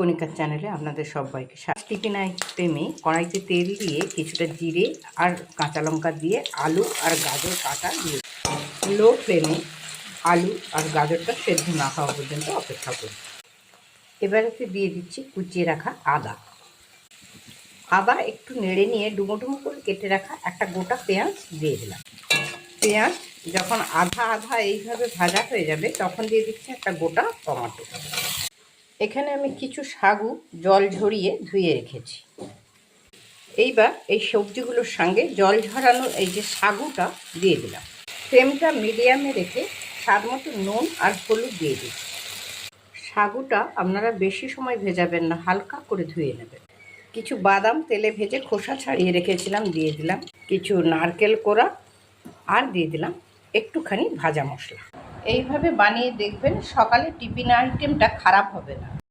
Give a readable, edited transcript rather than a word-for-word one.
কণিকার চ্যানেলে আপনাদের সবাইকে টিফিন আইটেমে কড়াইতে তেল দিয়ে কিছুটা জিরে আর কাঁচা লঙ্কা দিয়ে আলু আর গাজর কাটা দিয়ে লো ফ্লেমে আলু আর গাজরটা সেদ্ধ না হওয়া পর্যন্ত অপেক্ষা করি। এবারেতে দিয়ে দিচ্ছি কুচিয়ে রাখা আদা। আদা একটু নেড়ে নিয়ে ডুমো ডুমো করে কেটে রাখা একটা গোটা পেঁয়াজ দিয়ে দিলাম। পেঁয়াজ যখন আধা আধা এইভাবে ভাজা হয়ে যাবে তখন দিয়ে দিচ্ছি একটা গোটা টমেটো। এখানে আমি কিছু সাগু জল ঝরিয়ে ধুয়ে রেখেছি। এইবার এই সবজিগুলোর সঙ্গে জল ঝরানো এই যে সাগুটা দিয়ে দিলাম। ফ্লেমটা মিডিয়ামে রেখে স্বাদ মতো নুন আর হলুদ দিয়ে দিচ্ছি। সাগুটা আপনারা বেশি সময় ভেজাবেন না, হালকা করে ধুয়ে নেবেন। কিছু বাদাম তেলে ভেজে খোসা ছাড়িয়ে রেখেছিলাম, দিয়ে দিলাম। কিছু নারকেল কোড়া আর দিয়ে দিলাম একটুখানি ভাজা মশলা। এইভাবে বানিয়ে দেখবেন, সকালে টিফিন আইটেমটা খারাপ হবে না।